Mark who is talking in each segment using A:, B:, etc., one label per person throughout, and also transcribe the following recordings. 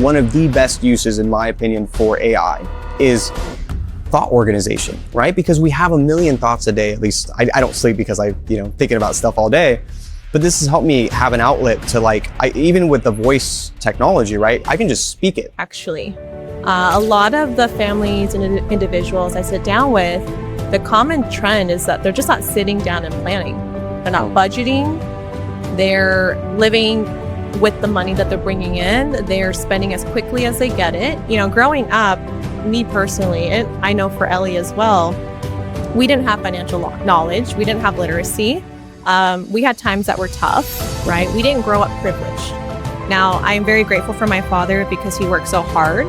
A: One of the best uses, in my opinion, for AI is thought organization, right? Because we have a million thoughts a day. At least I don't sleep because I, thinking about stuff all day. But this has helped me have an outlet to even with the voice technology, right? I can just speak it.
B: Actually, a lot of the families and individuals I sit down with, the common trend is that they're just not sitting down and planning. They're not budgeting. They're living with the money that they're bringing in. They're spending as quickly as they get it. Growing up, me personally, and I know for Ellie as well, we didn't have financial knowledge. We didn't have literacy. We had times that were tough, right? We didn't grow up privileged. Now, I'm very grateful for my father because he worked so hard.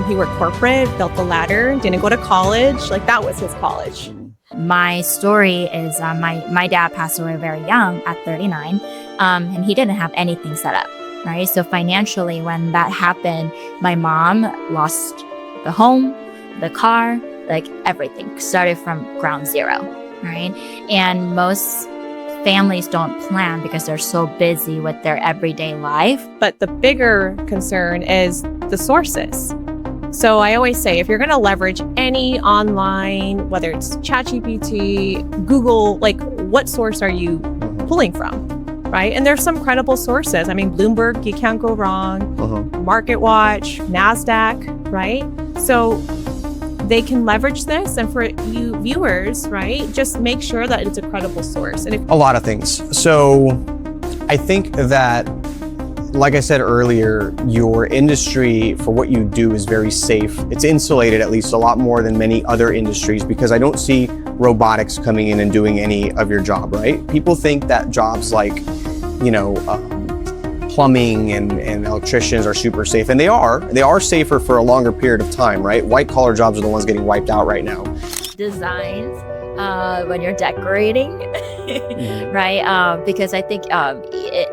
B: He worked corporate, built the ladder, didn't go to college. That was his college.
C: My story is my dad passed away very young at 39, and he didn't have anything set up, right? So financially, when that happened, my mom lost the home, the car, everything. Started from ground zero, right? And most families don't plan because they're so busy with their everyday life.
B: But the bigger concern is the sources. So I always say, if you're going to leverage any online, whether it's ChatGPT, Google, what source are you pulling from, right? And there's some credible sources. Bloomberg, you can't go wrong. MarketWatch, NASDAQ, right? So they can leverage this. And for you viewers, right, just make sure that it's a credible source. And
A: a lot of things. So I think that, like I said earlier, your industry for what you do is very safe. It's insulated at least a lot more than many other industries because I don't see robotics coming in and doing any of your job, right? People think that jobs like, plumbing and electricians are super safe, and they are safer for a longer period of time, right? White collar jobs are the ones getting wiped out right now.
C: Designs when you're decorating, right? Because I think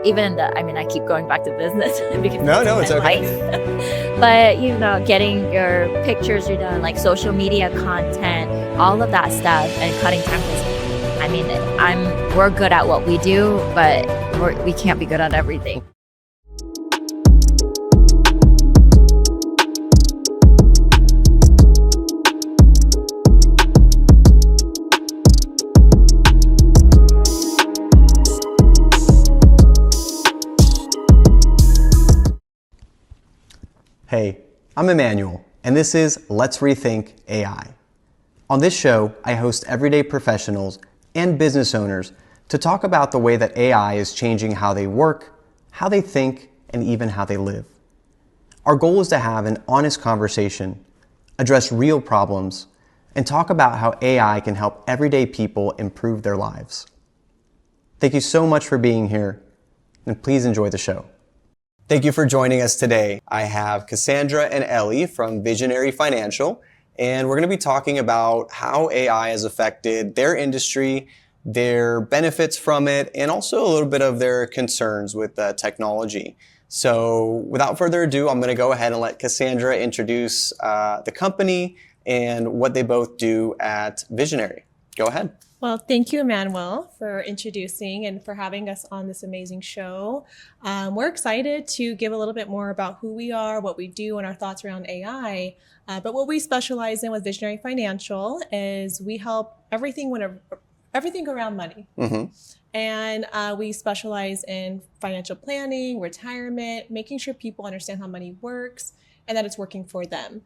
C: even in I keep going back to business because
A: no, it's okay.
C: But getting your pictures redone, social media content, all of that stuff, and cutting cameras. We're good at what we do, but we can't be good at everything.
A: Hey, I'm Emmanuel, and this is Let's Rethink AI. On this show, I host everyday professionals and business owners to talk about the way that AI is changing how they work, how they think, and even how they live. Our goal is to have an honest conversation, address real problems, and talk about how AI can help everyday people improve their lives. Thank you so much for being here, and please enjoy the show. Thank you for joining us today. I have Kassandra and Elli from Visionary Financial, and we're going to be talking about how AI has affected their industry, their benefits from it, and also a little bit of their concerns with technology. So without further ado, I'm going to go ahead and let Kassandra introduce the company and what they both do at Visionary. Go ahead.
B: Well, thank you, Emmanuel, for introducing and for having us on this amazing show. We're excited to give a little bit more about who we are, what we do, and our thoughts around AI. But what we specialize in with Visionary Financial is we help everything around money. And we specialize in financial planning, retirement, making sure people understand how money works and that it's working for them.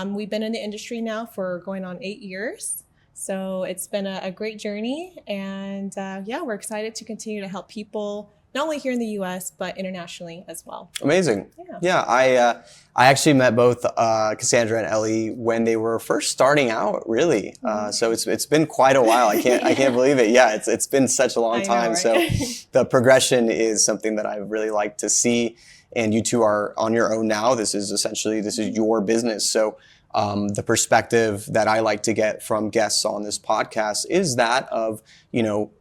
B: We've been in the industry now for going on 8 years. So it's been a great journey, and we're excited to continue to help people not only here in the U.S. but internationally as well.
A: Amazing. Yeah, I actually met both Kassandra and Elli when they were first starting out, really. So it's been quite a while. I can't believe it. Yeah, it's been such a long time. Know, right? So the progression is something that I really like to see. And you two are on your own now. This is your business. So the perspective that I like to get from guests on this podcast is that of,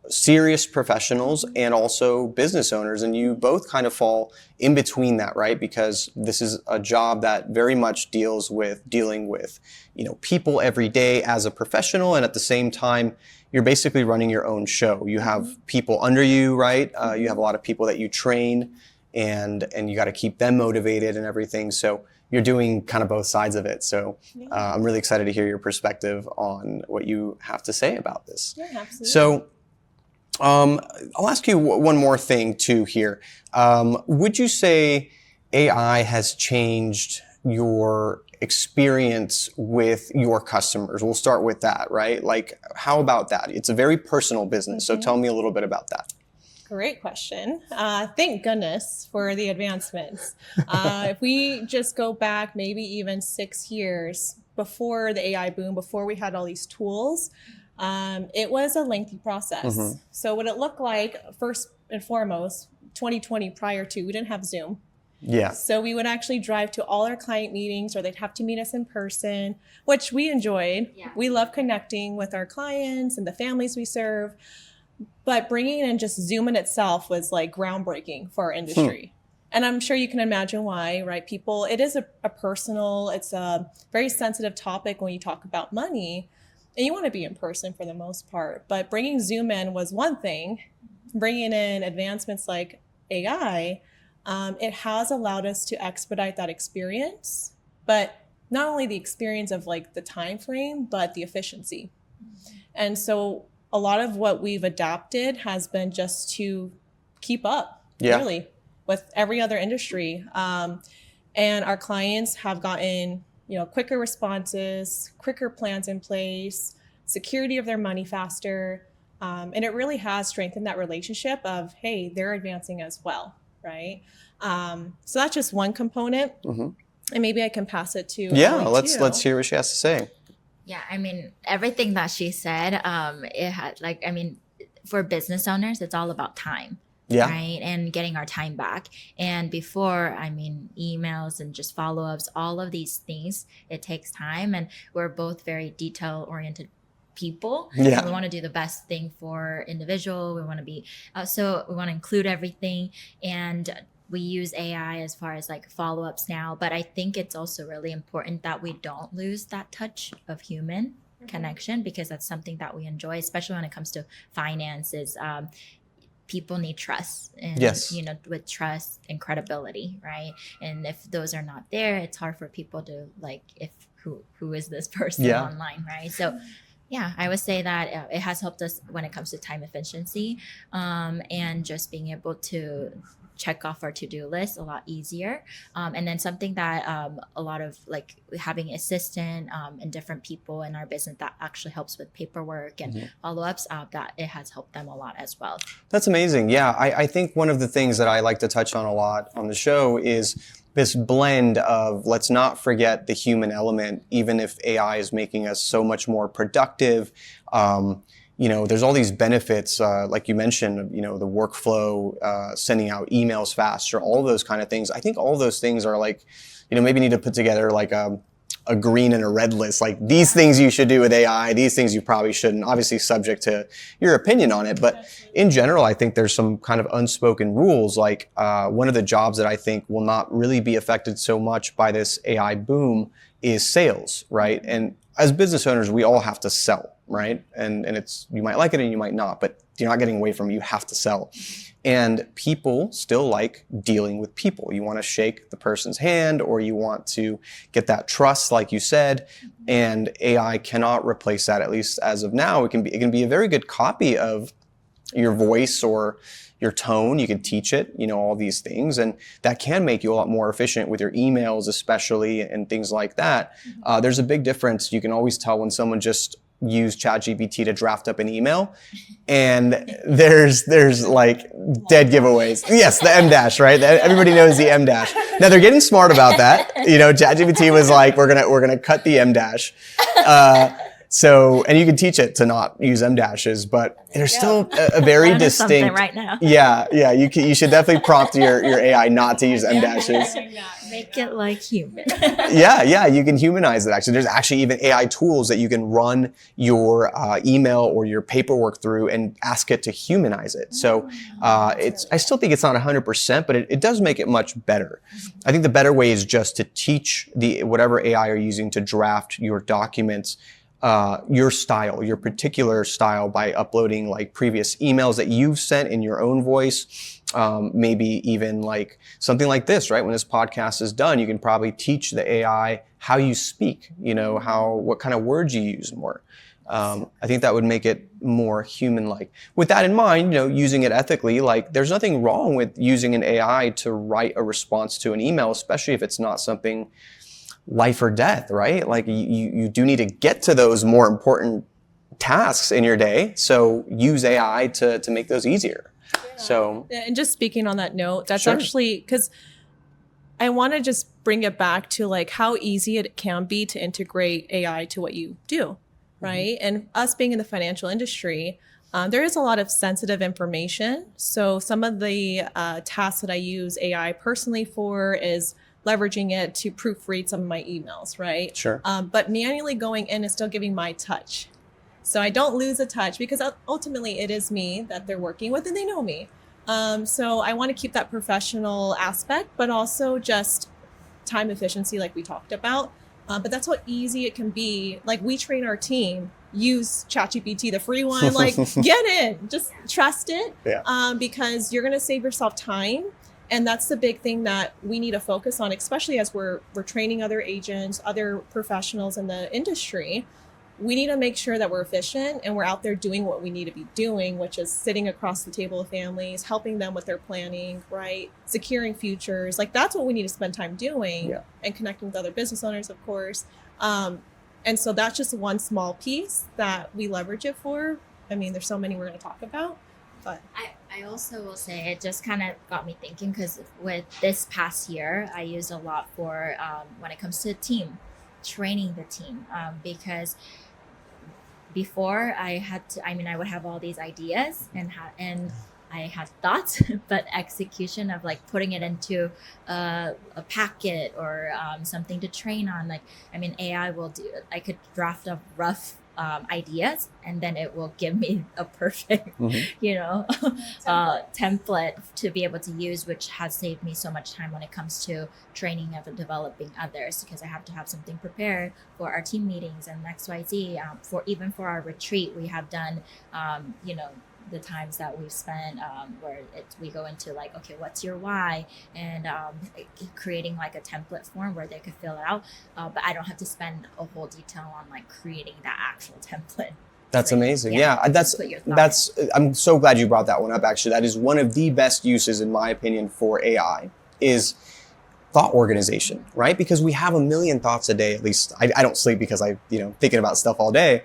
A: serious professionals and also business owners. And you both kind of fall in between that, right? Because this is a job that very much dealing with, people every day as a professional. And at the same time, you're basically running your own show. You have people under you, right? You have a lot of people that you train. and you got to keep them motivated and everything. So you're doing kind of both sides of it. So I'm really excited to hear your perspective on what you have to say about this.
B: Yeah, absolutely.
A: So I'll ask you one more thing too here. Would you say AI has changed your experience with your customers? We'll start with that, right? Like, how about that? It's a very personal business. So tell me a little bit about that.
B: Great question. Thank goodness for the advancements. If we just go back maybe even 6 years before the AI boom, before we had all these tools, it was a lengthy process. So what it looked like, first and foremost, 2020 prior to, we didn't have Zoom.
A: Yeah.
B: So we would actually drive to all our client meetings, or they'd have to meet us in person, which we enjoyed. Yeah. We love connecting with our clients and the families we serve. But bringing in just Zoom in itself was like groundbreaking for our industry. And I'm sure you can imagine why, right? People, it is a personal, it's a very sensitive topic when you talk about money. And you want to be in person for the most part. But bringing Zoom in was one thing. Bringing in advancements like AI, it has allowed us to expedite that experience. But not only the experience of like the time frame, but the efficiency. And so a lot of what we've adapted has been just to keep up, really, with every other industry. And our clients have gotten quicker responses, quicker plans in place, security of their money faster. And it really has strengthened that relationship of, hey, they're advancing as well, right? So that's just one component. And maybe I can pass it to Ellie
A: let's hear what she has to say.
C: Yeah, I mean, everything that she said, it had for business owners, it's all about time. Yeah. Right. And getting our time back. And before, emails and just follow-ups, all of these things, it takes time. And we're both very detail-oriented people. Yeah. So we want to do the best thing for individual. We want to be, so we want to include everything. And we use AI as far as like follow-ups now. But I think it's also really important that we don't lose that touch of human connection, because that's something that we enjoy, especially when it comes to finances. People need trust, and with trust and credibility, right? And if those are not there, it's hard for people to who is this person online, right? So yeah, I would say that it has helped us when it comes to time efficiency, and just being able to check off our to-do list a lot easier. And then something that a lot of having assistant and different people in our business that actually helps with paperwork and follow-ups, that it has helped them a lot as well.
A: That's amazing. Yeah, I think one of the things that I like to touch on a lot on the show is this blend of, let's not forget the human element, even if AI is making us so much more productive. There's all these benefits, like you mentioned, the workflow, sending out emails faster, all those kind of things. I think all those things are maybe need to put together like a green and a red list. Like, these things you should do with AI, these things you probably shouldn't, obviously subject to your opinion on it. But in general, I think there's some kind of unspoken rules. Like, one of the jobs that I think will not really be affected so much by this AI boom is sales, right? And as business owners, we all have to sell, right? And it's, you might like it and you might not, but you're not getting away from it. You have to sell. And people still like dealing with people. You want to shake the person's hand, or you want to get that trust, like you said, and AI cannot replace that, at least as of now. It can be a very good copy of your voice or your tone. You can teach it, all these things, and that can make you a lot more efficient with your emails, especially, and things like that. There's a big difference. You can always tell when someone just used ChatGPT to draft up an email, and there's like dead giveaways. Yes, the M dash, right? Everybody knows the M dash. Now they're getting smart about that. ChatGPT was like, we're gonna cut the M dash. So, and you can teach it to not use M dashes, but there's still a very distinct.
C: Right now.
A: Yeah. You should definitely prompt your AI not to use M dashes.
C: Make it like human.
A: Yeah. You can humanize it. Actually, there's actually even AI tools that you can run your email or your paperwork through and ask it to humanize it. So, I still think it's not 100%, but it does make it much better. I think the better way is just to teach whatever AI you're using to draft your documents, your style, your particular style, by uploading like previous emails that you've sent in your own voice, Maybe even like something like this, right? When this podcast is done, you can probably teach the AI how you speak, what kind of words you use more. I think that would make it more human-like. With that in mind, using it ethically, like there's nothing wrong with using an AI to write a response to an email, especially if it's not something life or death, right? Like you do need to get to those more important tasks in your day. So use AI to make those easier.
B: Yeah.
A: So,
B: and just speaking on that note, that's
A: Sure.
B: actually because I want to just bring it back to like how easy it can be to integrate AI to what you do, right? And us being in the financial industry, there is a lot of sensitive information. So some of the tasks that I use AI personally for is leveraging it to proofread some of my emails, right?
A: Sure.
B: But manually going in and still giving my touch. So I don't lose a touch because ultimately it is me that they're working with and they know me. So I want to keep that professional aspect, but also just time efficiency like we talked about. But that's how easy it can be. Like we train our team, use ChatGPT, the free one, like get in, just trust it.
A: Yeah.
B: Because you're going to save yourself time. And that's the big thing that we need to focus on, especially as we're training other agents, other professionals in the industry. We need to make sure that we're efficient and we're out there doing what we need to be doing, which is sitting across the table with families, helping them with their planning, right? Securing futures. Like that's what we need to spend time doing.
A: Yeah.
B: And connecting with other business owners, of course. And so that's just one small piece that we leverage it for. I mean, there's so many we're going to talk about, but
C: I also will say it just kind of got me thinking because with this past year, I used a lot for when it comes to team, training the team, because before I would have all these ideas and I had thoughts, but execution of like putting it into a packet or something to train on, AI will do it. I could draft up rough ideas and then it will give me a perfect template to be able to use, which has saved me so much time when it comes to training and developing others, because I have to have something prepared for our team meetings and XYZ. For our retreat, we have done the times that we've spent where we go into like, okay, what's your why, and creating like a template form where they could fill it out, but I don't have to spend a whole detail on like creating that actual template.
A: That's amazing. Yeah, that's I'm so glad you brought that one up. Actually, that is one of the best uses, in my opinion, for AI is thought organization, right? Because we have a million thoughts a day. At least I don't sleep because I thinking about stuff all day.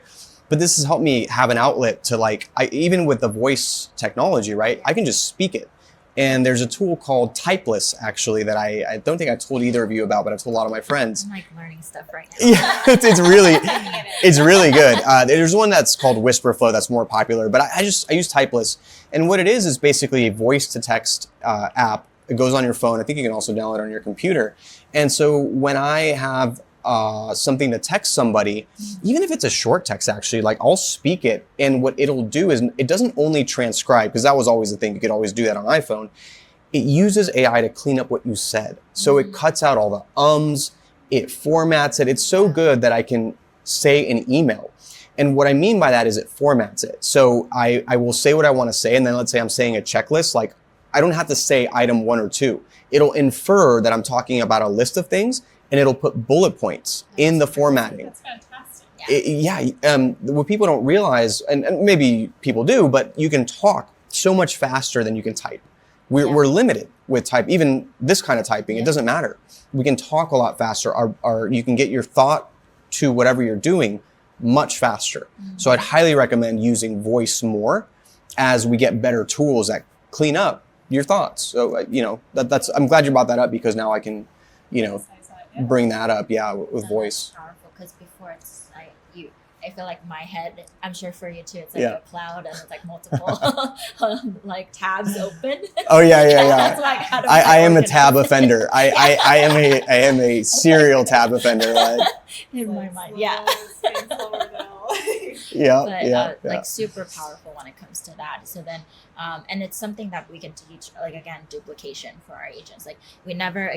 A: But this has helped me have an outlet to even with the voice technology, right? I can just speak it. And there's a tool called Typeless, actually, that I don't think I told either of you about, but I've told a lot of my friends.
C: I'm like learning stuff right now.
A: Yeah, it's really good. There's one that's called Whisperflow that's more popular, but I use Typeless. And what it is basically a voice to text app. It goes on your phone. I think you can also download it on your computer. And so when I have something to text somebody, even if it's a short text, actually, like I'll speak it, and what it'll do is it doesn't only transcribe, because that was always the thing, you could always do that on iPhone. It uses AI to clean up what you said. So it cuts out all the ums, it formats it. It's so good that I can say an email. And what I mean by that is it formats it. So I will say what I want to say, and then let's say I'm saying a checklist, like I don't have to say item 1 or 2. It'll infer that I'm talking about a list of things, and it'll put bullet points in the formatting.
B: That's fantastic.
A: What people don't realize, and maybe people do, but you can talk so much faster than you can type. We're limited with type, even this kind of typing. It doesn't matter. We can talk a lot faster. You can get your thought to whatever you're doing much faster. So I'd highly recommend using voice more as we get better tools that clean up your thoughts. So that's I'm glad you brought that up, because now I can bring that up, with voice.
C: Powerful, because before I feel like my head, I'm sure for you too, it's like a cloud and it's like multiple like tabs open.
A: Oh yeah.
C: That's like how to
A: I am a tab offender. I am a serial tab offender.
C: In my mind, like super powerful when it comes to that. So then, and it's something that we can teach, like again, duplication for our agents. Like we never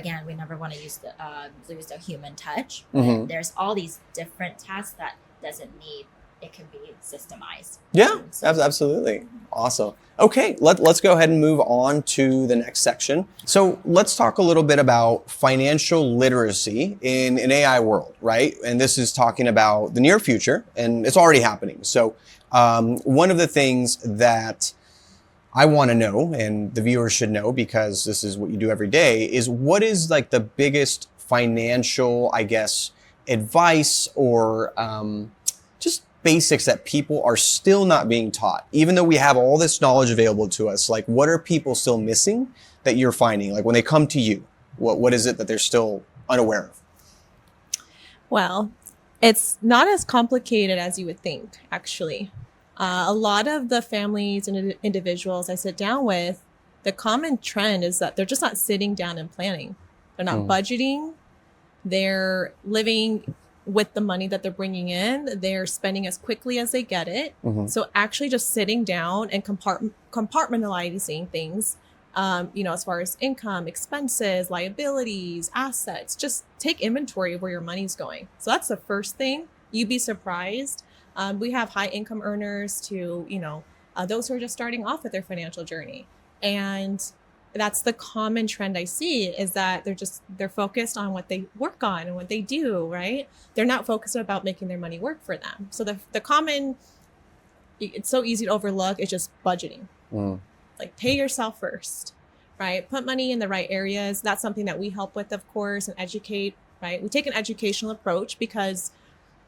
C: want to use the human touch. There's all these different tasks that doesn't need it can be systemized.
A: Yeah, absolutely. Awesome. Okay, let's go ahead and move on to the next section. So let's talk a little bit about financial literacy in an AI world, right? And this is talking about the near future, and it's already happening. So one of the things that I want to know, and the viewers should know because this is what you do every day, is what is like the biggest financial, I guess, advice or just basics that people are still not being taught, even though we have all this knowledge available to us. Like, what are people still missing that you're finding? Like when they come to you, what is it that they're still unaware of?
B: Well, it's not as complicated as you would think, actually. A lot of the families and individuals I sit down with, the common trend is that they're just not sitting down and planning. They're not budgeting. They're living with the money that they're bringing in. They're spending as quickly as they get it. So actually just sitting down and compartmentalizing things, as far as income, expenses, liabilities, assets, just take inventory of where your money's going. So that's the first thing. You'd be surprised. We have high income earners to, those who are just starting off with their financial journey. And that's the common trend I see, is that they're focused on what they work on and what they do, right? They're not focused about making their money work for them. So the common, it's so easy to overlook, is just budgeting. Like, pay yourself first, right? Put money in the right areas. That's something that we help with, of course, and educate, right? We take an educational approach because,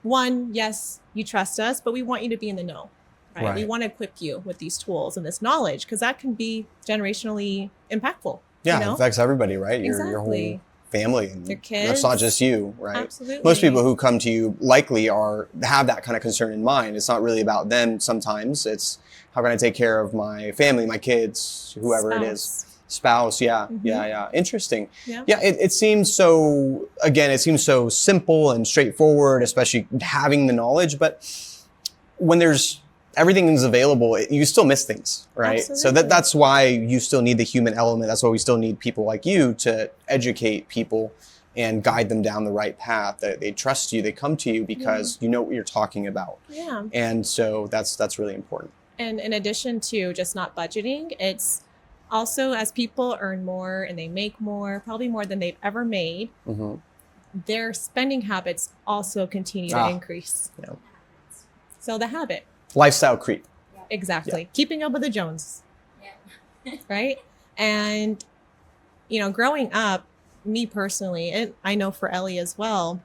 B: one, yes, you trust us, but we want you to be in the know. Right? We want to equip you with these tools and this knowledge, because that can be generationally impactful.
A: Yeah, it affects everybody, right? Your whole family. And
B: your kids.
A: That's not just you, right?
B: Absolutely.
A: Most people who come to you likely have that kind of concern in mind. It's not really about them sometimes. It's, how can I take care of my family, my kids, whoever it is. Spouse, yeah. Interesting. Yeah, it seems so, again, it seems so simple and straightforward, especially having the knowledge, but when everything is available, you still miss things, right? Absolutely. So that's why you still need the human element. That's why we still need people like you to educate people and guide them down the right path. That they trust you, they come to you because you know what you're talking about. Yeah. And so that's really important.
B: And in addition to just not budgeting, it's also, as people earn more and they make more, probably more than they've ever made, their spending habits also continue to increase. Yeah. So the habit.
A: Lifestyle creep.
B: Exactly. Keeping up with the Joneses. Right? And, growing up, me personally, and I know for Ellie as well,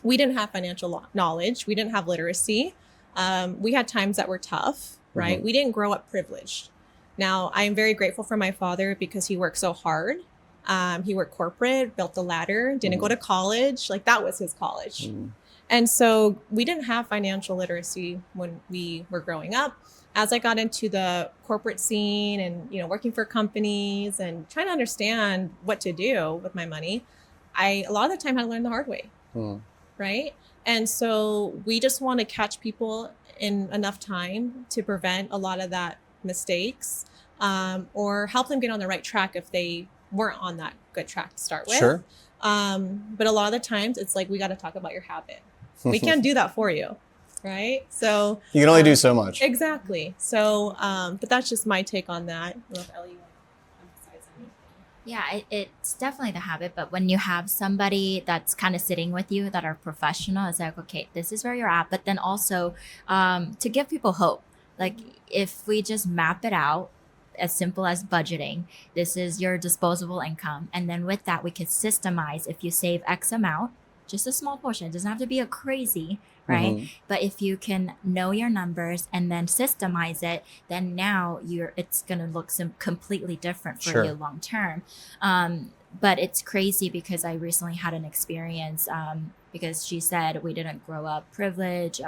B: we didn't have financial knowledge. We didn't have literacy. We had times that were tough, right? We didn't grow up privileged. Now, I am very grateful for my father because he worked so hard. He worked corporate, built the ladder, didn't go to college. Like, that was his college. And so we didn't have financial literacy when we were growing up. As I got into the corporate scene and, working for companies and trying to understand what to do with my money, a lot of the time had to learn the hard way, right? And so we just want to catch people in enough time to prevent a lot of that mistakes, or help them get on the right track if they weren't on that good track to start with. Sure. But a lot of the times it's like, we got to talk about your habit. We can't do that for you, right? So
A: you can only do so much.
B: Exactly. So, but that's just my take on that. I don't know if Ellie, you want to emphasize anything.
C: Yeah, it's definitely the habit. But when you have somebody that's kind of sitting with you that are professional, it's like, okay, this is where you're at. But then also to give people hope. Like, if we just map it out, as simple as budgeting, this is your disposable income. And then with that, we could systemize, if you save X amount, just a small portion. It doesn't have to be a crazy, right? But if you can know your numbers and then systemize it, then now it's going to look completely different for you long term. But it's crazy because I recently had an experience because she said we didn't grow up privileged.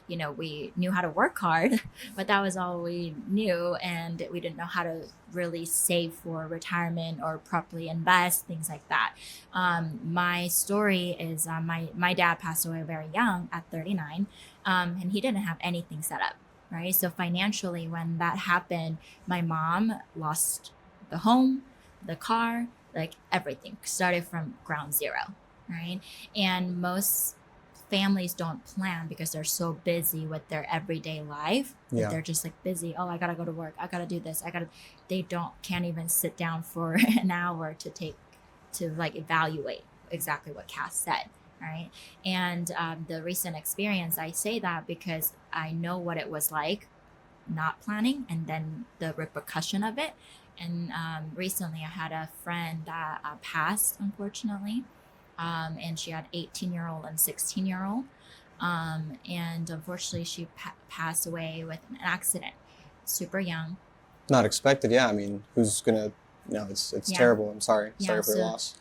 C: We knew how to work hard, but that was all we knew. And we didn't know how to really save for retirement or properly invest, things like that. My story is my dad passed away very young at 39, and he didn't have anything set up, right? So financially, when that happened, my mom lost the home, the car, like everything, started from ground zero, right? And most families don't plan because they're so busy with their everyday life.
A: Yeah.
C: They're just like busy. Oh, I gotta go to work. I gotta do this. They can't even sit down for an hour to like evaluate exactly what Cass said. Right. And the recent experience, I say that because I know what it was like not planning and then the repercussion of it. And recently I had a friend that passed, unfortunately. And she had 18-year-old and 16-year-old. And unfortunately she passed away with an accident, super young.
A: Not expected. Yeah. I mean, who's going to, it's terrible. I'm sorry. Sorry for your loss.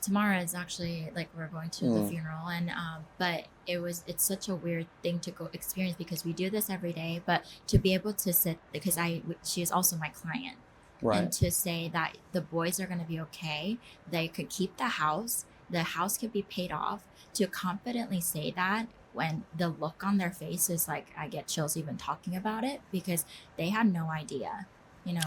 C: Tomorrow is actually like we're going to the funeral, and but it's such a weird thing to go experience because we do this every day, but to be able to sit, because she is also my client,
A: right,
C: and to say that the boys are going to be okay, they could keep the house could be paid off, to confidently say that when the look on their face is like, I get chills even talking about it, because they had no idea.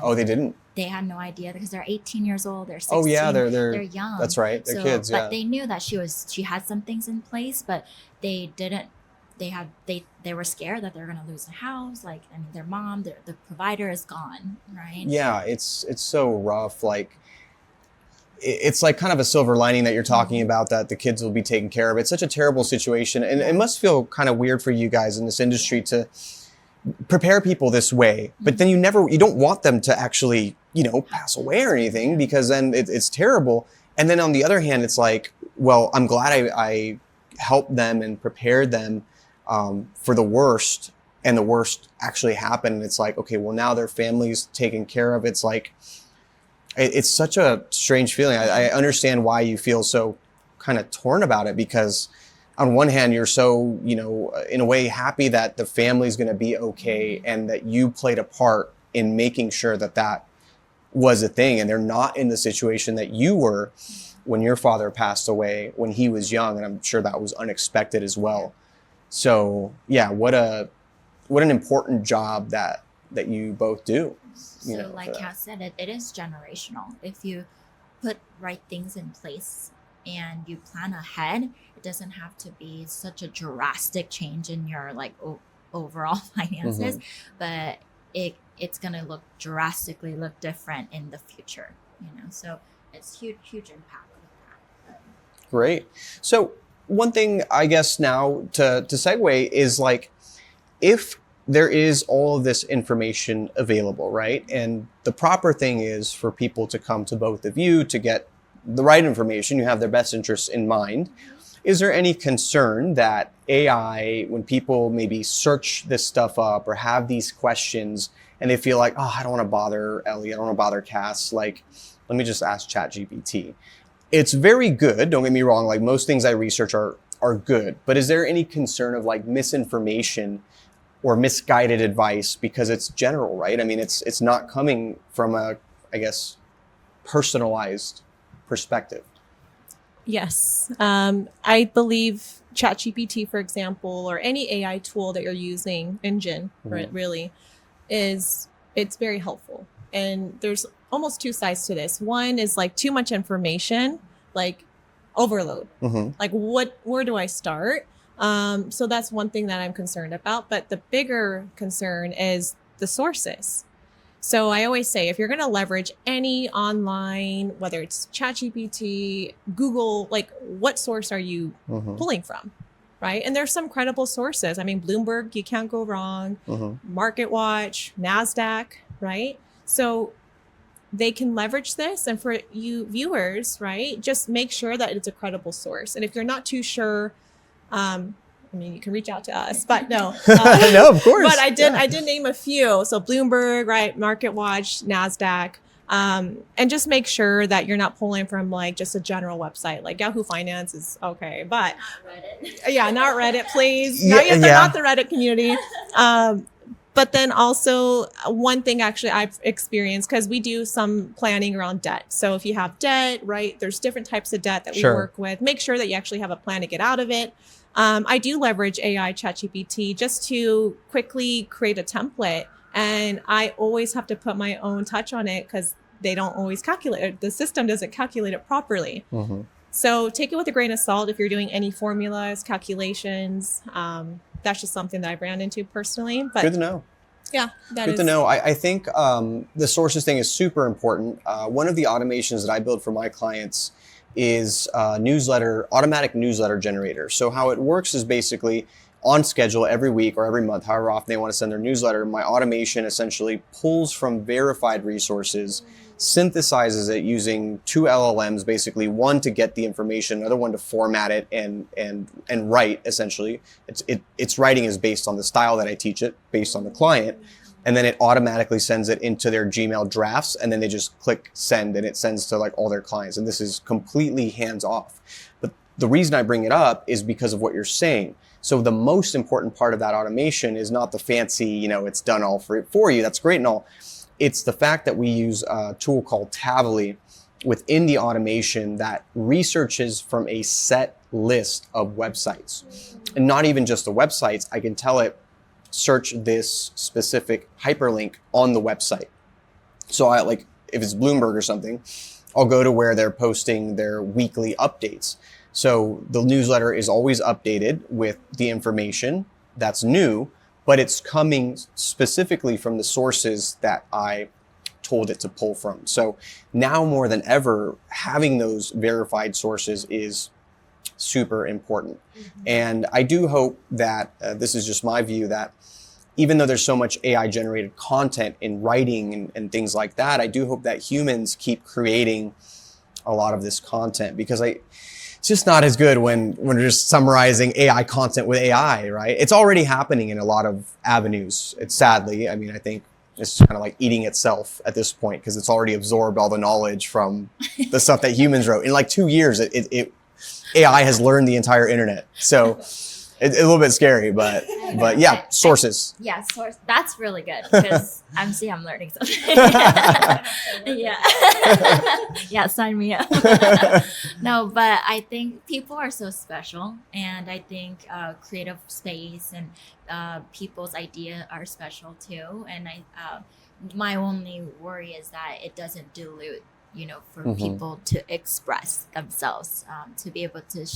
A: Oh, they didn't.
C: They had no idea because they're 18 years old. They're 16.
A: Oh yeah, they're
C: young.
A: That's right. They're kids. Yeah.
C: But they knew that she had some things in place, but they didn't. They were scared that they're going to lose the house. Like, I mean, their mom, the provider is gone, right?
A: Yeah, it's so rough. Like, it's like kind of a silver lining that you're talking about, that the kids will be taken care of. It's such a terrible situation, and it must feel kind of weird for you guys in this industry to prepare people this way, but then you don't want them to actually, pass away or anything, because then it's terrible. And then on the other hand, it's like, well, I'm glad I helped them and prepared them for the worst, and the worst actually happened. And it's like, okay, well, now their family's taken care of. It's like, it's such a strange feeling. I understand why you feel so kind of torn about it, because on one hand, you're so, in a way happy that the family's going to be okay, and that you played a part in making sure that was a thing, and they're not in the situation that you were when your father passed away when he was young. And I'm sure that was unexpected as well. So yeah, what an important job that you both do.
C: So like Cass said, it is generational. If you put right things in place and you plan ahead, it doesn't have to be such a drastic change in your like overall finances, but it's going to drastically look different in the future, so it's huge impact with that.
A: Great. So one thing I guess now to segue is, like, if there is all of this information available, right? And the proper thing is for people to come to both of you to get the right information, you have their best interests in mind. Is there any concern that AI, when people maybe search this stuff up or have these questions and they feel like, oh, I don't want to bother Ellie, I don't want to bother Cass, like, let me just ask ChatGPT. It's very good, don't get me wrong, like most things I research are good, but is there any concern of like misinformation or misguided advice, because it's general, right? I mean, it's not coming from a, I guess, personalized perspective.
B: Yes. I believe ChatGPT, for example, or any AI tool that you're using, engine, right, really, it's very helpful. And there's almost two sides to this. One is like too much information, like overload. Like where do I start? So that's one thing that I'm concerned about. But the bigger concern is the sources. So I always say, if you're going to leverage any online, whether it's ChatGPT, Google, like what source are you pulling from, right? And there's some credible sources. I mean, Bloomberg, you can't go wrong. Market Watch, NASDAQ, right? So they can leverage this. And for you viewers, right, just make sure that it's a credible source. And if you're not too sure, I mean, you can reach out to us, but no.
A: No, of course.
B: But I did name a few. So Bloomberg, right, Market Watch, NASDAQ, and just make sure that you're not pulling from like just a general website. Like Yahoo Finance is okay, but
C: Not Reddit.
B: Yeah, not Reddit, please.
A: Yeah,
B: Not the Reddit community. But then also one thing actually I've experienced, because we do some planning around debt. So if you have debt, right, there's different types of debt that we work with. Make sure that you actually have a plan to get out of it. I do leverage AI ChatGPT just to quickly create a template. And I always have to put my own touch on it because they don't always calculate it. The system doesn't calculate it properly. So take it with a grain of salt if you're doing any formulas, calculations. That's just something that I've ran into personally. But
A: Good to know.
B: yeah, that
A: Good
B: is
A: to know. I think the sources thing is super important. One of the automations that I build for my clients is automatic newsletter generator. So how it works is basically on schedule every week or every month, however often they want to send their newsletter. My automation essentially pulls from verified resources, synthesizes it using 2 LLMs, basically one to get the information, another one to format it and write. Essentially, its writing is based on the style that I teach it, based on the client, and then it automatically sends it into their Gmail drafts, and then they just click send, and it sends to like all their clients. And this is completely hands off. But the reason I bring it up is because of what you're saying. So the most important part of that automation is not the fancy, it's done all for you. That's great and all. It's the fact that we use a tool called Tavily within the automation that researches from a set list of websites. And not even just the websites. I can tell it, search this specific hyperlink on the website. So if it's Bloomberg or something, I'll go to where they're posting their weekly updates. So the newsletter is always updated with the information that's new, but it's coming specifically from the sources that I told it to pull from. So now more than ever, having those verified sources is super important. And I do hope that, this is just my view, that even though there's so much AI generated content in writing and things like that, I do hope that humans keep creating a lot of this content, because it's just not as good when we're just summarizing AI content with AI, right? It's already happening in a lot of avenues. It's sadly, I think it's kind of like eating itself at this point, because it's already absorbed all the knowledge from the stuff that humans wrote. In like 2 years, AI has learned the entire internet. So it's a little bit scary, but yeah, sources.
C: Yeah, source. That's really good, because I'm learning something. Yeah. Yeah, sign me up. No, but I think people are so special, and I think creative space and people's ideas are special too. And my only worry is that it doesn't dilute, for people to express themselves, to be able to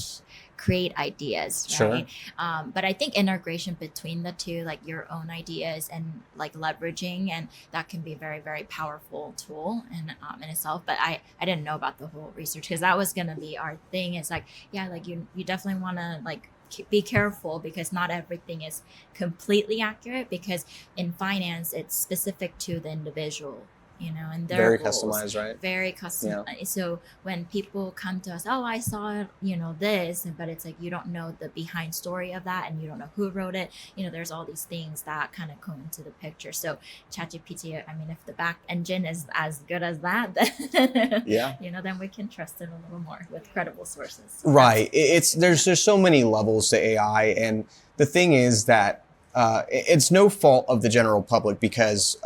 C: create ideas, right?
A: Sure.
C: But I think integration between the two, like your own ideas and like leveraging, and that can be a very, very powerful tool in itself. But I didn't know about the whole research, because that was going to be our thing. It's like, yeah, like you definitely want to like be careful, because not everything is completely accurate, because in finance, it's specific to the individual. And their
A: Very
C: goals.
A: customized, right?
C: Very customized.
A: Yeah.
C: So when people come to us, oh, I saw, this, but it's like, you don't know the behind story of that, and you don't know who wrote it. There's all these things that kind of come into the picture. So ChatGPT, if the back engine is as good as that, then,
A: yeah,
C: then we can trust it a little more with credible sources.
A: Right. There's so many levels to AI, and the thing is that it's no fault of the general public, because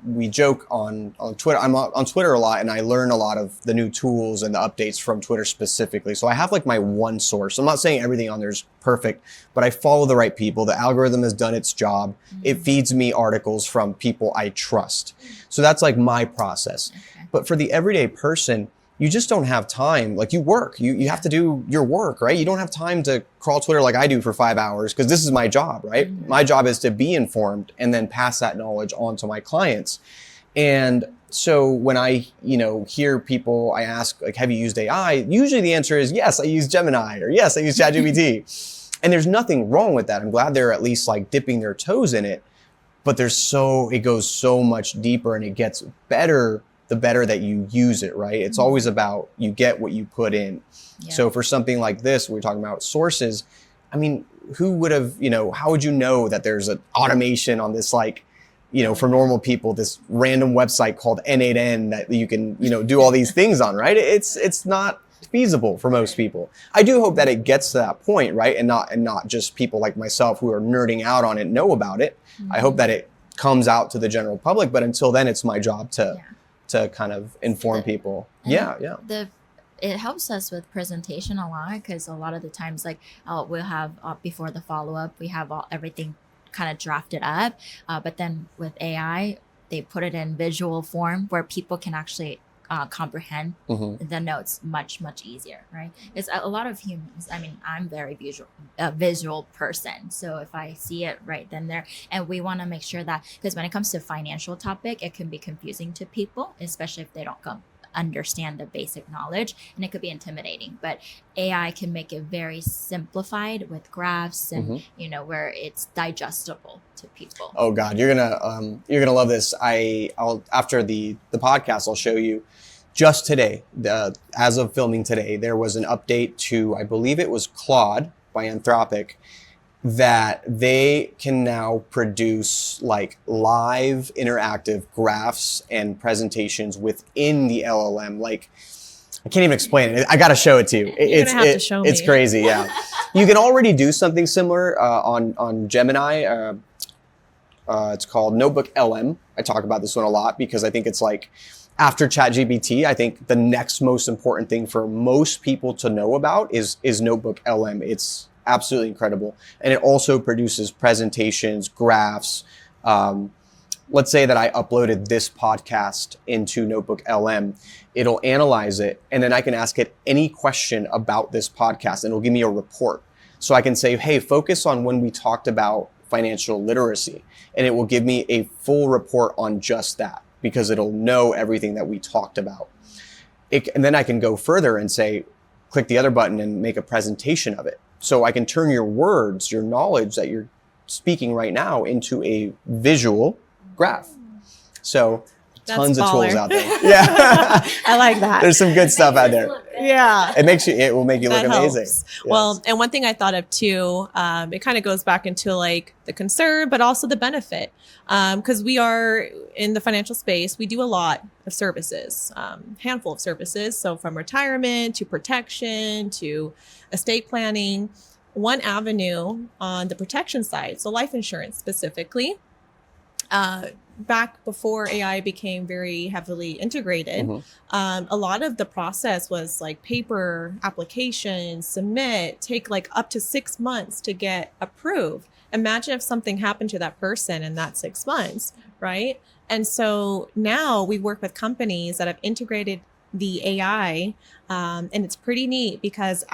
A: we joke on Twitter. I'm on Twitter a lot, and I learn a lot of the new tools and the updates from Twitter specifically. So I have like my one source. I'm not saying everything on there is perfect, but I follow the right people. The algorithm has done its job. It feeds me articles from people I trust. So that's like my process.
C: Okay.
A: But for the everyday person, you just don't have time. Like, you work, you have to do your work, right? You don't have time to crawl Twitter like I do for 5 hours, because this is my job, right? My job is to be informed and then pass that knowledge on to my clients. And so when I, hear people, I ask, like, have you used AI? Usually the answer is yes, I use Gemini, or yes, I use ChatGPT. And there's nothing wrong with that. I'm glad they're at least like dipping their toes in it, but it goes so much deeper, and it gets better the better that you use it, right? It's always about, you get what you put in. Yeah. So for something like this, we're talking about sources. Who would have, how would you know that there's an automation on this, like, for normal people, this random website called N8N that you can, do all these things on, right? It's not feasible for most people. I do hope that it gets to that point, right? And not just people like myself who are nerding out on it know about it. I hope that it comes out to the general public, but until then, it's my job to kind of inform people. Yeah.
C: It helps us with presentation a lot, because a lot of the times, like, we'll have before the follow-up, we have everything kind of drafted up, but then with AI, they put it in visual form where people can actually comprehend the notes much easier, right? It's a lot of humans. I mean, I'm very visual person, so if I see it right then there, and we want to make sure that, because when it comes to financial topic, it can be confusing to people, especially if they don't understand the basic knowledge, and it could be intimidating. But AI can make it very simplified with graphs and where it's digestible to people.
A: Oh God, you're gonna love this. I'll after the podcast, I'll show you. Just today, as of filming today, there was an update to, I believe it was Claude by Anthropic, that they can now produce like live interactive graphs and presentations within the LLM. Like, I can't even explain it. I got to show it to you.
B: You're gonna have to show me.
A: It's crazy. Yeah. You can already do something similar on Gemini. It's called Notebook LM. I talk about this one a lot because I think it's like, after ChatGPT, I think the next most important thing for most people to know about is Notebook LM. It's absolutely incredible. And it also produces presentations, graphs. Let's say that I uploaded this podcast into Notebook LM. It'll analyze it, and then I can ask it any question about this podcast, and it'll give me a report. So I can say, hey, focus on when we talked about financial literacy, and it will give me a full report on just that, because it'll know everything that we talked about. And then I can go further and say, click the other button and make a presentation of it. So I can turn your words, your knowledge that you're speaking right now, into a visual graph. So tons of tools out there. Yeah.
B: I like that.
A: There's some good stuff out there.
B: Yeah.
A: It will make you look amazing.
B: Yes.
A: Well,
B: and one thing I thought of too, it kind of goes back into like the concern, but also the benefit. Because we are in the financial space, we do a lot of services, handful of services. So from retirement to protection to estate planning. One avenue on the protection side, so life insurance specifically, back before AI became very heavily integrated, a lot of the process was like paper applications, submit, take like up to 6 months to get approved. Imagine if something happened to that person in that 6 months, right? And so now we work with companies that have integrated the AI, and it's pretty neat because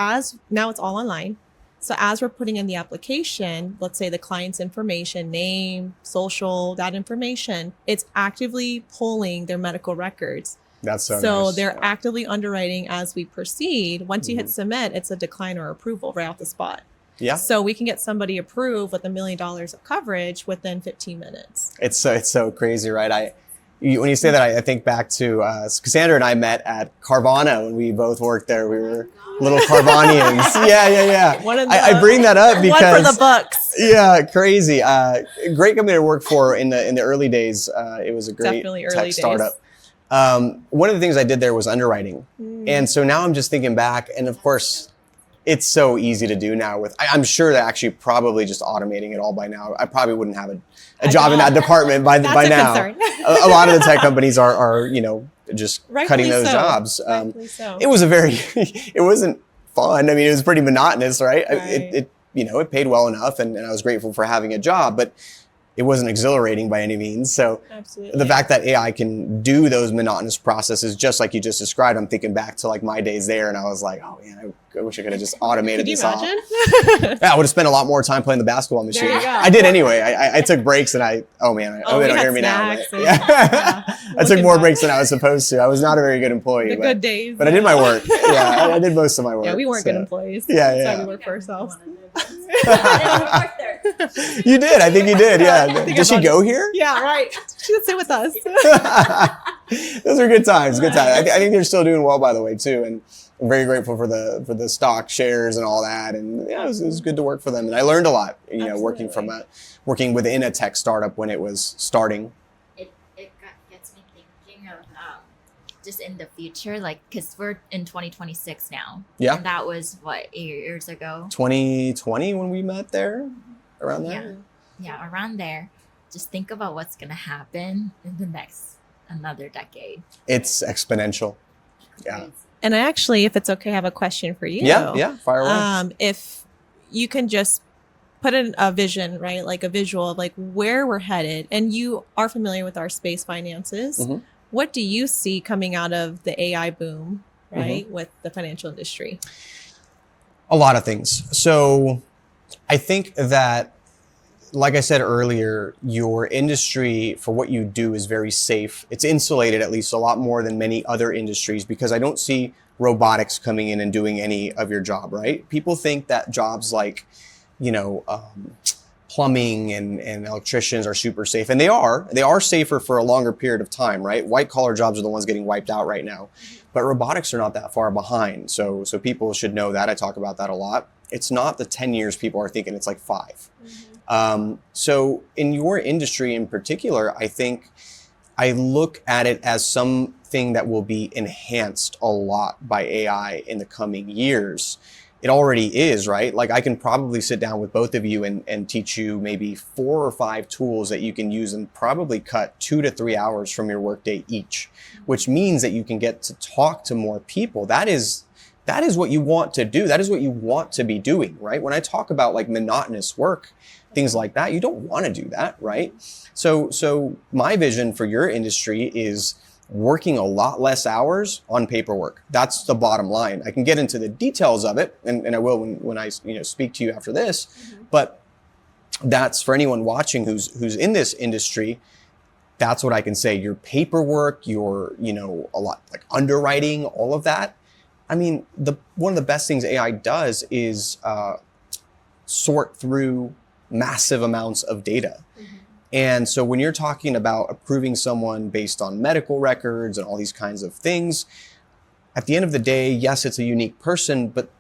B: now it's all online. So as we're putting in the application, let's say the client's information, name, social, that information, it's actively pulling their medical records.
A: That's so
B: So
A: nice.
B: they're actively underwriting as we proceed. Once you hit submit, it's a decline or approval right off the spot.
A: Yeah.
B: So we can get somebody approved with $1 million of coverage within 15 minutes.
A: It's so crazy, right? When you say that, I think back to Kassandra and I met at Carvana when we both worked there. We were little Carvanians. Yeah. I bring that up because
B: one for the books.
A: Yeah, crazy. Great company to work for in the early days. It was a great
B: Definitely early
A: tech
B: days.
A: startup. One of the things I did there was underwriting, and so now I'm just thinking back, and of course, it's so easy to do now. I'm sure that actually probably just automating it all by now. I probably wouldn't have a job in that department by now. A lot of the tech companies are just
B: Rightfully
A: cutting those
B: so.
A: jobs.
B: Rightfully so.
A: It was it wasn't fun. I mean, it was pretty monotonous, right?
B: Right.
A: It paid well enough, and I was grateful for having a job, but it wasn't exhilarating by any means. So
B: Absolutely.
A: the fact that AI can do those monotonous processes, just like you just described, I'm thinking back to like my days there, and I was like, oh man, I wish I could have just automated
B: Could you
A: this off.
B: imagine?
A: Yeah, I would have spent a lot more time playing the basketball machine.
B: There you go.
A: I did anyway. I took breaks, and they don't
B: we
A: hear
B: had
A: me now.
B: snacks
A: but-
B: and-
A: yeah. I took
B: Looking
A: more
B: back.
A: breaks than I was supposed to. I was not a very good employee.
B: The
A: but,
B: good days.
A: but I did my work. Yeah, I did most of my work.
B: Yeah, we weren't
A: so.
B: good employees.
A: Yeah,
B: That's
A: yeah.
B: why we work for ourselves.
A: You did. I think you did. Yeah.
B: think
A: Did she
B: about
A: go here?
B: Yeah, right. She would sit with us.
A: Those are good times. Good times. I think they're still doing well, by the way, too. And I'm very grateful for the stock shares and all that. And yeah, it was good to work for them. And I learned a lot. Working within a tech startup when it was starting.
C: It gets me thinking of just in the future, like, because we're in 2026 now.
A: Yeah.
C: And that was what, 8 years ago?
A: 2020 when we met there, around there.
C: Yeah, around there. Just think about what's gonna happen in the next another decade.
A: It's exponential. Yeah.
B: And I actually, if it's okay, have a question for you.
A: Yeah. Fire away.
B: If you can just put in a vision, right? Like a visual of like where we're headed. And you are familiar with our space finances. what do you see coming out of the AI boom, right, with the financial industry?
A: A lot of things. So I think that, like I said earlier, your industry for what you do is very safe. It's insulated at least a lot more than many other industries, because I don't see robotics coming in and doing any of your job, right? People think that jobs like, plumbing and electricians are super safe, and they are safer for a longer period of time, right? White collar jobs are the ones getting wiped out right now, but robotics are not that far behind. So people should know that. I talk about that a lot. It's not the 10 years people are thinking, it's like 5. So in your industry in particular, I think I look at it as something that will be enhanced a lot by AI in the coming years. It already is, right? Like, I can probably sit down with both of you and teach you maybe 4 or 5 tools that you can use and probably cut 2 to 3 hours from your workday each, which means that you can get to talk to more people. That is what you want to do. That is what you want to be doing, right? When I talk about like monotonous work, things like that, you don't want to do that, right? So my vision for your industry is working a lot less hours on paperwork. That's the bottom line. I can get into the details of it, and I will when I speak to you after this. But that's for anyone watching who's in this industry. That's what I can say. Your paperwork, your a lot like underwriting, all of that. I mean, one of the best things AI does is sort through massive amounts of data. And so when you're talking about approving someone based on medical records and all these kinds of things, at the end of the day, yes, it's a unique person, but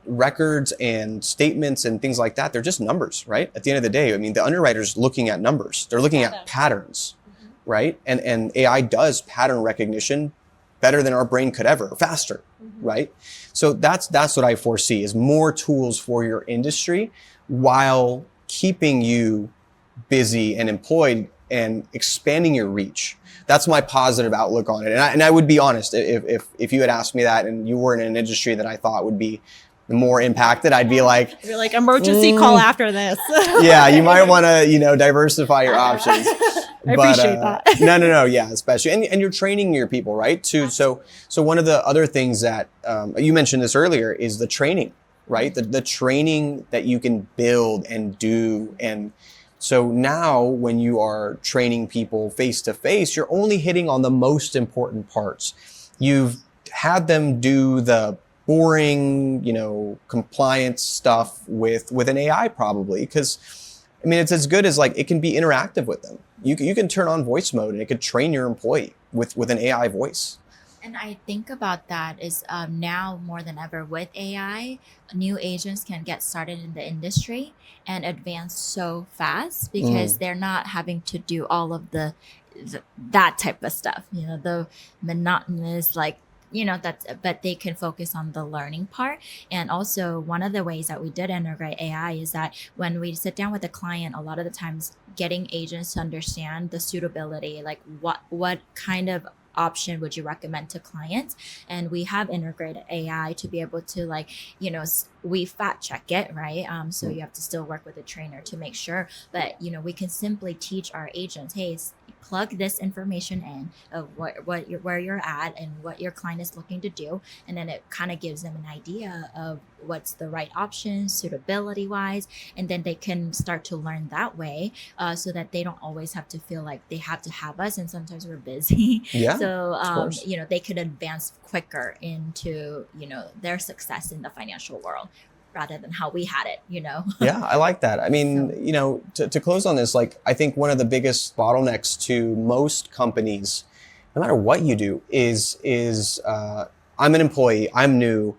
A: records and statements and things like that, they're just numbers, right? At the end of the day, I mean, the underwriter's looking at numbers. They're looking at patterns, right? And AI does pattern recognition better than our brain could ever, faster, right? So that's what I foresee, is more tools for your industry while keeping you busy and employed and expanding your reach. That's my positive outlook on it. And I would be honest, if you had asked me that and you were in an industry that I thought would be more impacted, I'd be like,
B: you're like, emergency call after this.
A: Yeah, you might want to, diversify your options.
B: I appreciate that.
A: No. Yeah, especially. And you're training your people, right? So one of the other things that you mentioned this earlier is the training, right? The training that you can build and do. And so now when you are training people face to face, you're only hitting on the most important parts. You've had them do the boring, compliance stuff with an AI probably, because I mean, it's as good as like, it can be interactive with them. You can turn on voice mode and it could train your employee with an AI voice.
C: And I think about that is now more than ever with AI, new agents can get started in the industry and advance so fast because they're not having to do all of that type of stuff, the monotonous, but they can focus on the learning part. And also one of the ways that we did integrate AI is that when we sit down with a client, a lot of the times getting agents to understand the suitability, like what kind of option would you recommend to clients, and we have integrated AI to be able to we fact check it, right? So you have to still work with a trainer to make sure, but we can simply teach our agents, hey, plug this information in of where you're at and what your client is looking to do, and then it kind of gives them an idea of what's the right option suitability wise, and then they can start to learn that way, so that they don't always have to feel like they have to have us, and sometimes we're busy. So they could advance quicker into their success in the financial world rather than how we had it,
A: Yeah, I like that. I mean, to close on this, I think one of the biggest bottlenecks to most companies, no matter what you do, is I'm an employee, I'm new,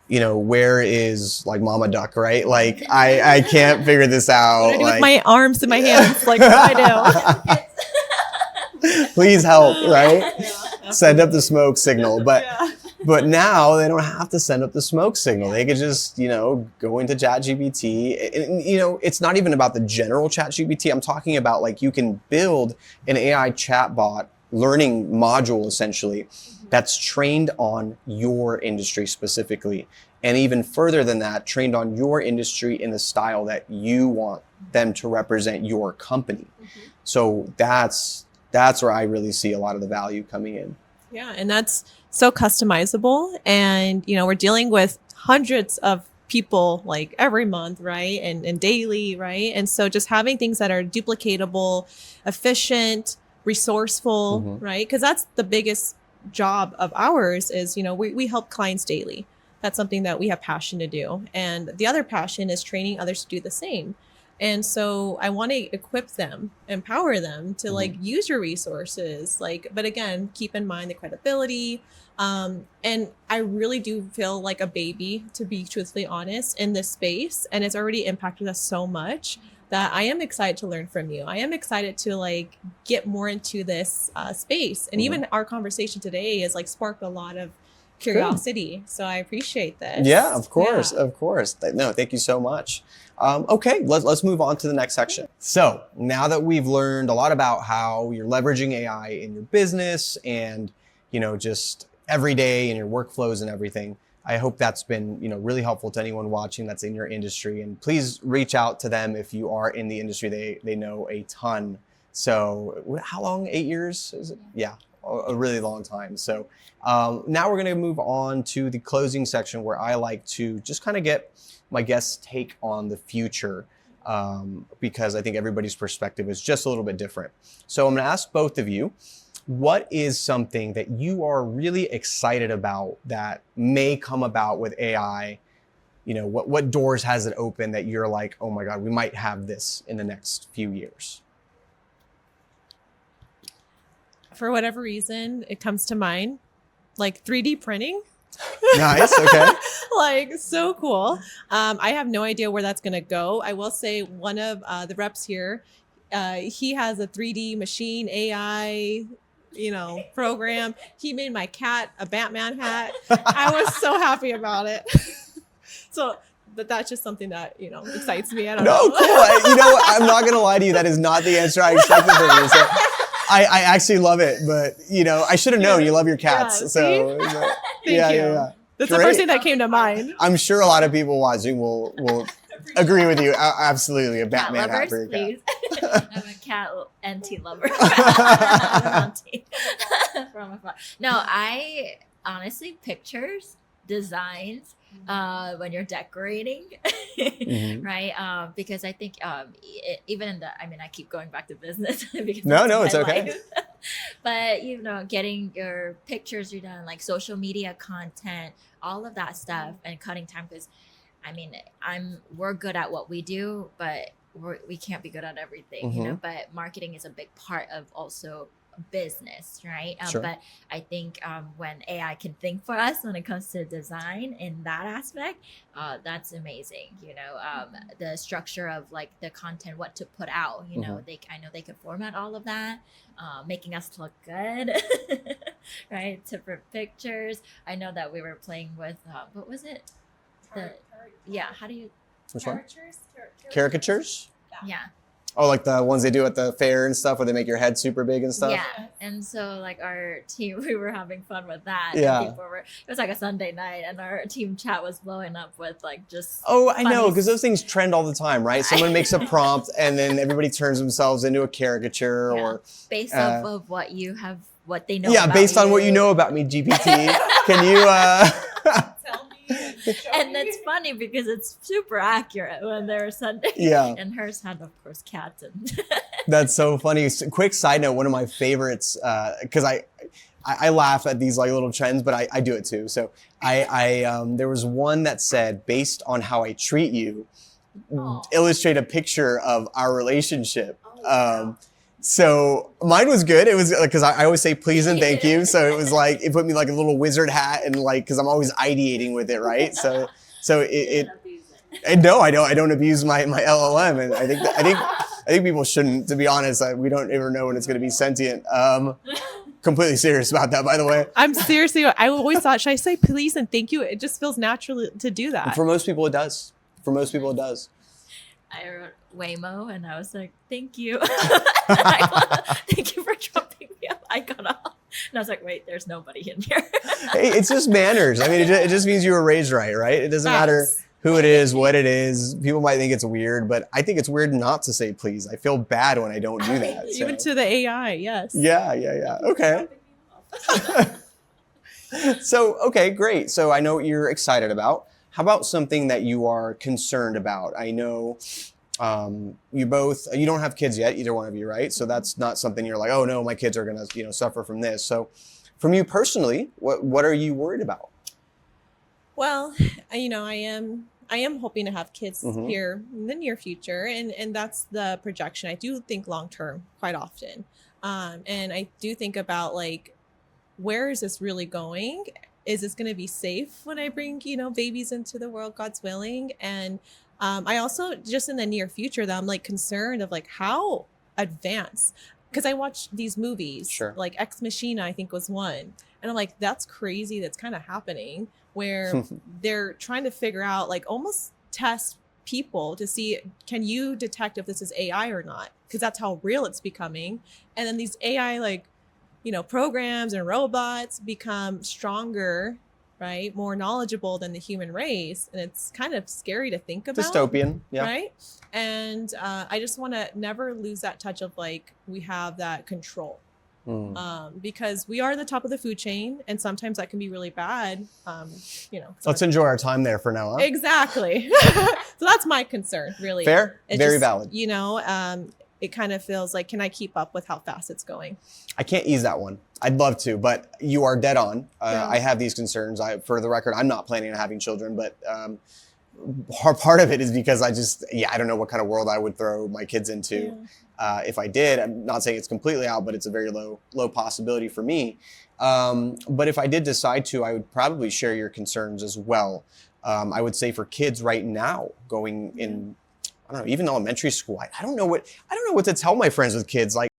A: where is Mama Duck, right? I can't figure this out.
B: What do I do with my arms and my hands? What do I do?
A: Please help, right? Send up the smoke signal. But now they don't have to send up the smoke signal. They could just, go into ChatGPT. It's not even about the general ChatGPT. I'm talking about you can build an AI chatbot learning module essentially that's trained on your industry specifically. And even further than that, trained on your industry in the style that you want them to represent your company. So that's That's where I really see a lot of the value coming in.
B: Yeah, and that's so customizable. And, we're dealing with hundreds of people like every month, right? And daily, right? And so just having things that are duplicatable, efficient, resourceful, right? Because that's the biggest job of ours is, we help clients daily. That's something that we have passion to do. And the other passion is training others to do the same. And so I want to equip them, empower them to like use your resources, but again, keep in mind the credibility. And I really do feel like a baby, to be truthfully honest, in this space. And it's already impacted us so much that I am excited to learn from you. I am excited to get more into this space. And even our conversation today has sparked a lot of curiosity. Good. So I appreciate this.
A: Yeah, of course. Yeah. Of course. No, thank you so much. Okay, let's move on to the next section. So now that we've learned a lot about how you're leveraging AI in your business and, just every day in your workflows and everything, I hope that's been, really helpful to anyone watching that's in your industry. And please reach out to them if you are in the industry. They know a ton. So how long? 8 years? Is it? Yeah, a really long time. So now we're going to move on to the closing section where I like to just kind of get my guests' take on the future because I think everybody's perspective is just a little bit different. So I'm going to ask both of you, what is something that you are really excited about that may come about with AI? What doors has it opened that you're like, oh my God, we might have this in the next few years?
B: For whatever reason, it comes to mind, 3D printing.
A: Nice. Okay.
B: So cool. I have no idea where that's going to go. I will say one of the reps here, he has a 3D machine AI, program. He made my cat a Batman hat. I was so happy about it. So that's just something that, excites me. I don't know.
A: Cool. I'm not going to lie to you. That is not the answer I expected from you. So I actually love it, but I should have known you love your cats.
B: Yeah,
A: so
B: Thank you. Yeah. That's the first thing that came to mind.
A: I'm sure a lot of people watching will agree with you. Absolutely, a Batman hat for your
C: please.
A: cat.
C: I'm a cat NT lover. From afar. No, I honestly pictures, designs. When you're decorating, right? Because I think even in I keep going back to business because
A: no, it's okay.
C: But getting your pictures redone, social media content, all of that stuff, and cutting time because, we're good at what we do, but we can't be good at everything, But marketing is a big part of also business, right?
A: Sure.
C: But I think when AI can think for us when it comes to design in that aspect, that's amazing. The structure of the content, what to put out. I know they can format all of that, making us look good, right? Different pictures. I know that we were playing with what was it? How do you?
A: Which one? Caricatures.
C: Yeah.
A: Oh, like the ones they do at the fair and stuff where they make your head super big and stuff?
C: Yeah. And so our team, we were having fun with that.
A: Yeah.
C: And it was a Sunday night and our team chat was blowing up with just.
A: Oh, I know, because those things trend all the time, right? Someone makes a prompt and then everybody turns themselves into a caricature or.
C: Based off of what they know.
A: Yeah,
C: about
A: based on
C: you.
A: what you know about me, GPT. Can you
B: tell me?
C: And that's funny because it's super accurate when they're Sunday.
A: Yeah.
C: And hers had, of course, cats. And
A: That's so funny. Quick side note, one of my favorites, because I laugh at these little trends, but I do it too. So there was one that said, based on how I treat you, illustrate a picture of our relationship. So mine was good. It was because I always say please and thank you. So it was it put me a little wizard hat and because I'm always ideating with it, right? So no, I don't abuse my LLM, and I think people shouldn't. To be honest, we don't ever know when it's going to be sentient. Completely serious about that, by the way.
B: I'm seriously. I always thought, should I say please and thank you? It just feels natural to do that.
A: And for most people, it does.
C: I wrote Waymo and I was like, thank you. Thank you for dropping me up. I got off. And I was like, wait, there's nobody in here.
A: Hey, it's just manners. It just means you were raised right? It doesn't matter who it is, what it is. People might think it's weird, but I think it's weird not to say please. I feel bad when I don't do that.
B: Even to the AI, yes.
A: Yeah. Okay. So, okay, great. So I know what you're excited about. How about something that you are concerned about? I know you don't have kids yet, either one of you, right? So that's not something you're like, oh no, my kids are going to, suffer from this. So from you personally, what are you worried about?
B: Well, I am hoping to have kids here in the near future, and that's the projection. I do think long term quite often, and I do think about like, where is this really going? Is this going to be safe when I bring babies into the world, God's willing? And I also, just in the near future, that I'm like concerned of like how advanced, because I watch these movies,
A: Sure.
B: like Ex Machina, I think was one, and I'm like, that's crazy. That's kind of happening, where they're trying to figure out, like, almost test people to see, can you detect if this is AI or not? Because that's how real it's becoming. And then these AI, like, programs and robots become stronger, right? More knowledgeable than the human race. And it's kind of scary to think about.
A: Dystopian, yeah.
B: Right? And I just want to never lose that touch of like, we have that control. Because we are the top of the food chain, and sometimes that can be really bad.
A: Let's enjoy our time there for now. Huh?
B: Exactly. So that's my concern, really.
A: Fair,
B: it's
A: very
B: just,
A: valid.
B: It kind of feels like, can I keep up with how fast it's going?
A: I can't ease that one. I'd love to, but you are dead on.
B: Yeah.
A: I have these concerns. For the record, I'm not planning on having children, but part of it is because I don't know what kind of world I would throw my kids into. If I did. I'm not saying it's completely out, but it's a very low possibility for me. But if I did decide to, I would probably share your concerns as well. I would say for kids right now going in, I don't know, even elementary school, I don't know what to tell my friends with kids. Like,